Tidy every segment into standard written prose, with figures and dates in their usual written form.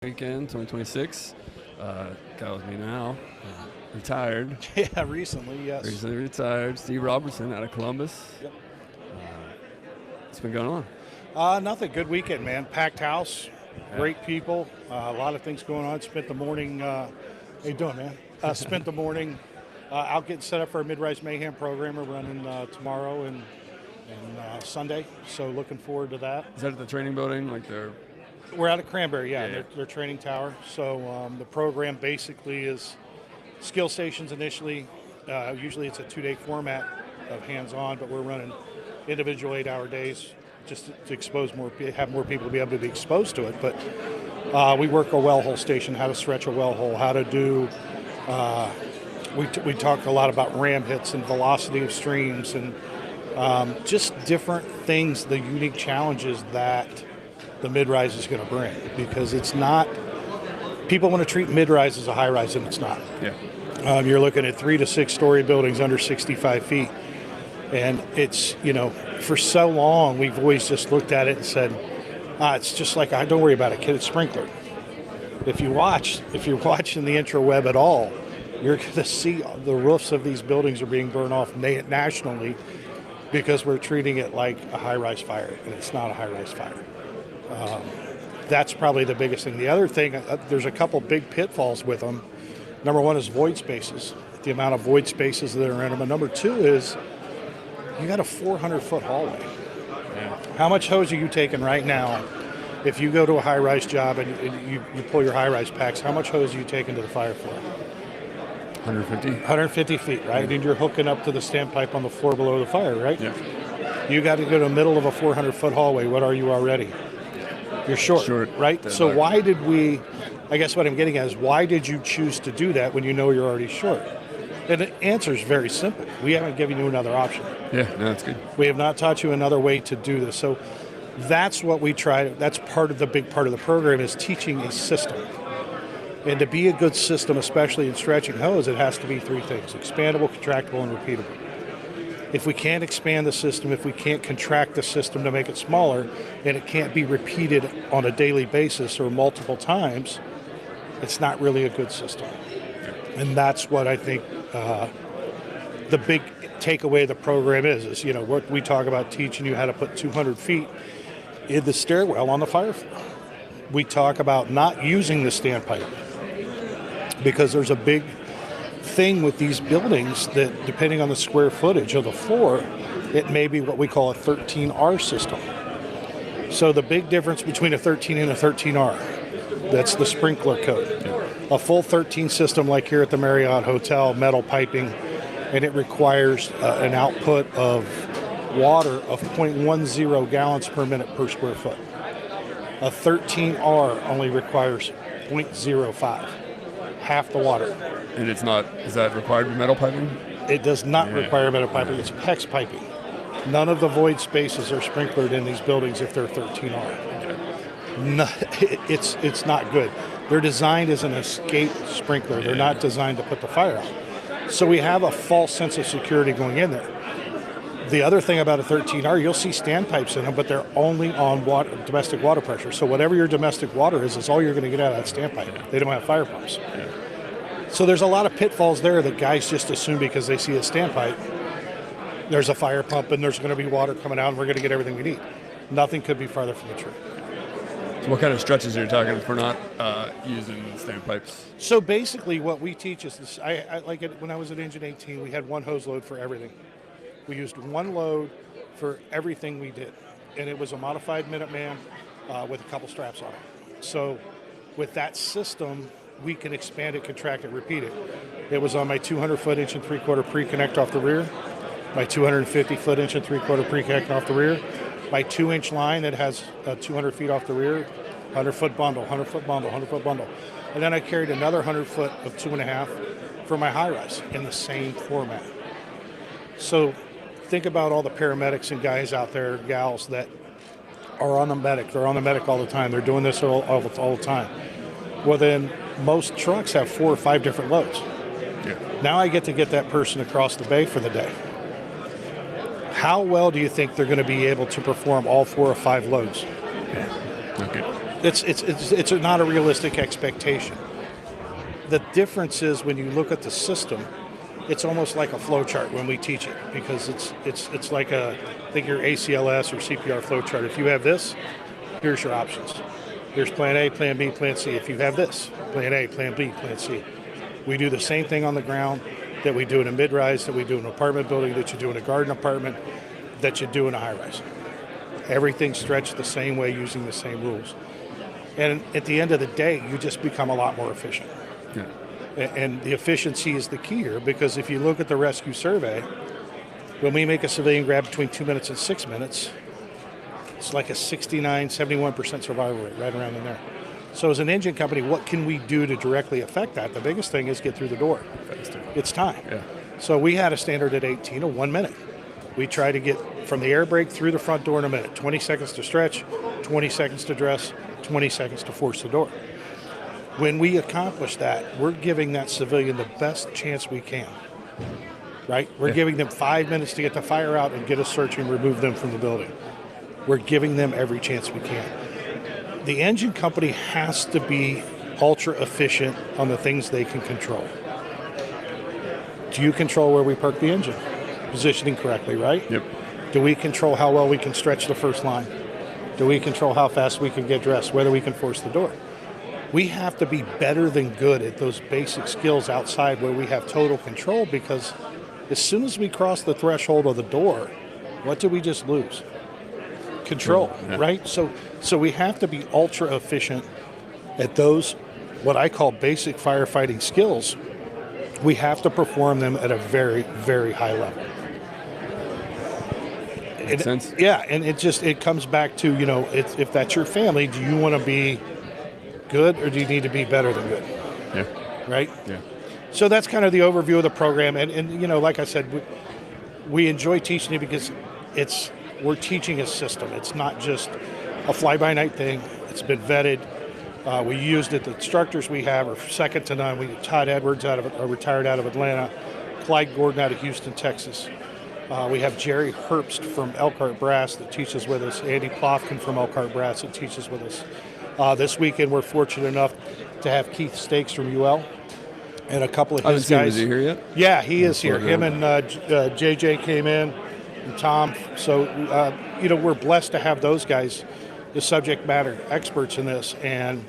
Weekend 2026. Got with me now, retired. Yeah, recently, yes. Recently retired. Steve Robertson out of Columbus. Yep. What's been going on? Nothing. Good weekend, man. Packed house, great people, a lot of things going on. Spent the morning, how you doing, man? Spent the morning out getting set up for a Mid-Rise Mayhem program. We're running tomorrow and Sunday, so looking forward to that. Is that at the training building? We're out of Cranberry, yeah. Yeah. Their training tower. So the program basically is skill stations initially. Usually it's a 2-day format of hands-on, but we're running individual 8-hour days just to expose have more people to be able to be exposed to it. But we work a well hole station, how to stretch a well hole, how to do. We talk a lot about ram hits and velocity of streams and just different things, the unique challenges that the mid-rise is going to bring, because it's not, people want to treat mid-rise as a high-rise, and it's not. Yeah. You're looking at 3 to 6 story buildings under 65 feet, and it's, for so long we've always just looked at it and said, it's just like, don't worry about it, kid, it's sprinkler. If you're watching the intraweb at all, you're going to see the roofs of these buildings are being burned off nationally because we're treating it like a high-rise fire, and it's not a high-rise fire. That's probably the biggest thing. The other thing, there's a couple big pitfalls with them. Number one is void spaces, the amount of void spaces that are in them. And number two is you got a 400-foot hallway. Yeah. How much hose are you taking right now? If you go to a high-rise job and you pull your high-rise packs, how much hose are you taking to the fire floor? 150. 150 feet, right? And you're hooking up to the standpipe on the floor below the fire, right? Yeah. You got to go to the middle of a 400-foot hallway. What are you already? You're short, right? So why did I guess what I'm getting at is, why did you choose to do that when you know you're already short? And the answer is very simple. We haven't given you another option. Yeah, no, that's good. We have not taught you another way to do this. So that's what we try. That's the big part of the program, is teaching a system. And to be a good system, especially in stretching hose, it has to be 3 things: expandable, contractible, and repeatable. If we can't expand the system, if we can't contract the system to make it smaller, and it can't be repeated on a daily basis or multiple times, it's not really a good system. And that's what I think the big takeaway of the program is what we talk about, teaching you how to put 200 feet in the stairwell on the fire floor. We talk about not using the standpipe, because there's a big thing with these buildings that, depending on the square footage of the floor, it may be what we call a 13R system. So the big difference between a 13 and a 13R, that's the sprinkler code. A full 13 system, like here at the Marriott Hotel, metal piping, and it requires an output of water of 0.10 gallons per minute per square foot. A 13R only requires 0.05, half the water. And it's not, is that required with metal piping? It does not require metal piping. It's PEX piping. None of the void spaces are sprinklered in these buildings if they're 13R. No, it's not good. They're designed as an escape sprinkler. They're not designed to put the fire out. So we have a false sense of security going in there. The other thing about a 13R, you'll see standpipes in them, but they're only on domestic water pressure. So whatever your domestic water is all you're going to get out of that standpipe. They don't have fire pumps. So there's a lot of pitfalls there that guys just assume because they see a standpipe, there's a fire pump and there's going to be water coming out and we're going to get everything we need. Nothing could be farther from the truth. So what kind of stretches are you talking for not using standpipes? So basically what we teach is this. I like it when I was at Engine 18, we had one hose load for everything. We used one load for everything we did. And it was a modified Minuteman with a couple straps on it. So with that system, we can expand it, contract it, repeat it. It was on my 200-foot 1 3/4 pre-connect off the rear, my 250-foot 1 3/4 pre-connect off the rear, my 2-inch line that has 200 feet off the rear, 100-foot bundle, 100-foot bundle, 100-foot bundle. And then I carried another 100-foot of 2.5 for my high-rise in the same format. So think about all the paramedics and guys out there, gals, that are on the medic. They're on the medic all the time. They're doing this all the time. Well, then most trucks have 4 or 5 different loads. Yeah. Now I get to get that person across the bay for the day. How well do you think they're going to be able to perform all 4 or 5 loads? Yeah. Okay. It's not a realistic expectation. The difference is when you look at the system, it's almost like a flow chart when we teach it, because it's like think your ACLS or CPR flow chart. If you have this, here's your options. Here's plan A, plan B, plan C. If you have this, plan A, plan B, plan C. We do the same thing on the ground that we do in a mid-rise, that we do in an apartment building, that you do in a garden apartment, that you do in a high-rise. Everything's stretched the same way using the same rules. And at the end of the day, you just become a lot more efficient. Yeah. And the efficiency is the key here, because if you look at the rescue survey, when we make a civilian grab between 2 minutes and 6 minutes, it's like a 69, 71% survival rate, right around in there. So as an engine company, what can we do to directly affect that? The biggest thing is get through the door. Faster. It's time. Yeah. So we had a standard at 18 of 1 minute. We try to get from the air brake through the front door in a minute. 20 seconds to stretch, 20 seconds to dress, 20 seconds to force the door. When we accomplish that, we're giving that civilian the best chance we can, right? We're giving them 5 minutes to get the fire out and get a search and remove them from the building. We're giving them every chance we can. The engine company has to be ultra efficient on the things they can control. Do you control where we park the engine? Positioning correctly, right? Yep. Do we control how well we can stretch the first line? Do we control how fast we can get dressed, whether we can force the door? We have to be better than good at those basic skills outside where we have total control, because as soon as we cross the threshold of the door, what do we just lose? Control, right? So we have to be ultra efficient at those, what I call basic firefighting skills. We have to perform them at a very, very high level. Makes sense. Yeah, and it comes back to, if that's your family, do you want to be good or do you need to be better than good? Yeah. Right? Yeah. So that's kind of the overview of the program. And like I said, we enjoy teaching it because we're teaching a system. It's not just a fly-by-night thing. It's been vetted. We used it. The instructors we have are second to none. We have Todd Edwards retired out of Atlanta, Clyde Gordon out of Houston, Texas. We have Jerry Herbst from Elkhart Brass that teaches with us. Andy Plofkin from Elkhart Brass that teaches with us. This weekend, we're fortunate enough to have Keith Stakes from UL and a couple of his guys. Is he here yet? Yeah, he is here. Him and JJ came in, and Tom. So, we're blessed to have those guys, the subject matter experts in this. And,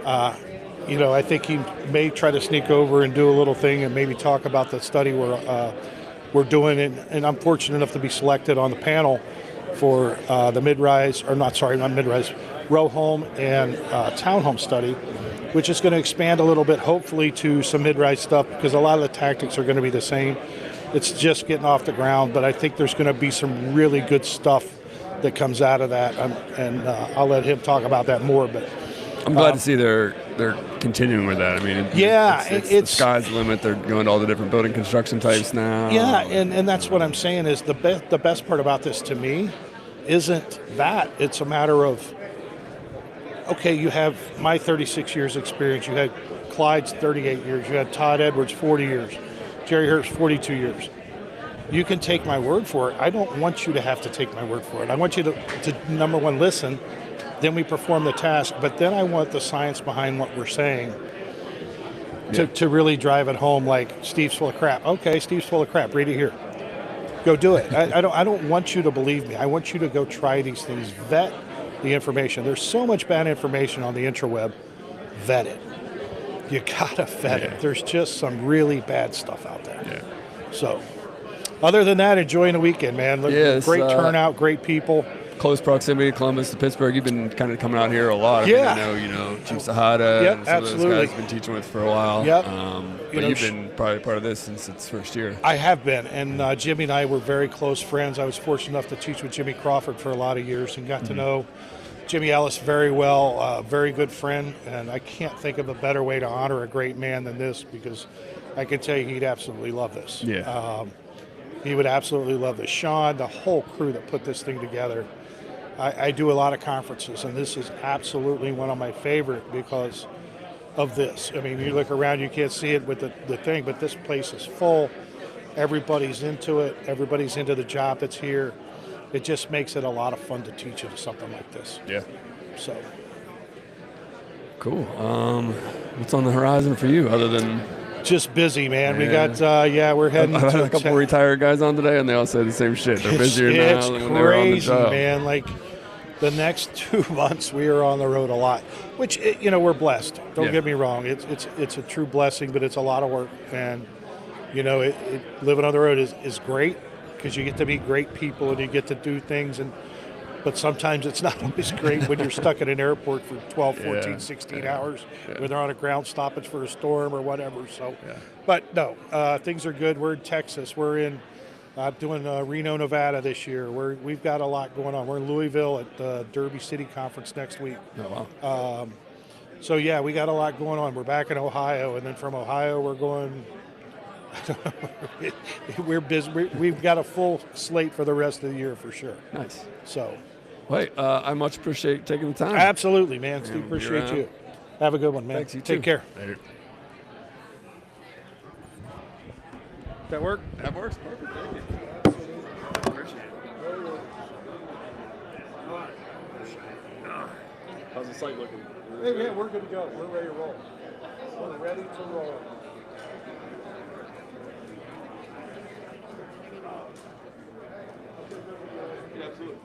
I think he may try to sneak over and do a little thing and maybe talk about the study we're doing. And I'm fortunate enough to be selected on the panel for the mid-rise, or not mid-rise, row home and townhome study, which is going to expand a little bit, hopefully, to some mid-rise stuff, because a lot of the tactics are going to be the same. It's just getting off the ground, but I think there's going to be some really good stuff that comes out of that, and I'll let him talk about that more. But I'm glad to see they're continuing with that. I mean, it's the sky's the limit. They're going to all the different building construction types now. Yeah, and that's what I'm saying is the best part about this to me isn't that. It's a matter of, okay, you have my 36 years experience. You had Clyde's 38 years. You had Todd Edwards 40 years. Jerry Herbst 42 years. You can take my word for it. I don't want you to have to take my word for it. I want you to number one, listen. Then we perform the task. But then I want the science behind what we're saying to really drive it home, like Steve's full of crap. Okay, Steve's full of crap. Read it here. Go do it. I don't want you to believe me. I want you to go try these things. Vet the information. There's so much bad information on the intraweb. Vet it. You gotta vet it. There's just some really bad stuff out there. Yeah. So, other than that, enjoying the weekend, man. Great turnout, great people. Close proximity, Columbus to Pittsburgh. You've been kind of coming out here a lot. Yeah. I know, Chief Sahada and some absolutely. of those guys you've been teaching with for a while. Yep. But you've been probably part of this since its first year. I have been, and Jimmy and I were very close friends. I was fortunate enough to teach with Jimmy Crawford for a lot of years and got to know Jimmy Ellis very well, very good friend, and I can't think of a better way to honor a great man than this, because I can tell you he'd absolutely love this. Yeah. He would absolutely love this. Sean, the whole crew that put this thing together. I do a lot of conferences, and this is absolutely one of my favorite because of this. I mean, you look around, you can't see it with the thing, but this place is full. Everybody's into it. Everybody's into the job that's here. It just makes it a lot of fun to teach you something like this. Yeah. So. Cool. What's on the horizon for you other than? Just busy, man. We got, we're heading. I had a couple retired guys on today, and they all said the same shit. They're busier now than when they were on the job. Man. Like the next 2 months, we are on the road a lot, which we're blessed. Don't get me wrong. It's a true blessing, but it's a lot of work. And living on the road is great because you get to meet great people and you get to do things. But sometimes it's not always great when you're stuck at an airport for 12, 14, 16 hours when they're on a ground stoppage for a storm or whatever. So, but no, things are good. We're in Texas. We're in doing Reno, Nevada this year. We've got a lot going on. We're in Louisville at the Derby City Conference next week. Oh, wow. So, we got a lot going on. We're back in Ohio, and then from Ohio we're going – we're busy. We've got a full slate for the rest of the year for sure. Nice. So – Wait, I much appreciate taking the time. Absolutely, man. Steve, appreciate you. Have a good one, man. Thanks, you Take too. care. Later. That work? That works. Perfect. Thank you. Appreciate it. How's the site looking? Hey, we're good to go. We're ready to roll. We're ready to roll. Yeah, absolutely.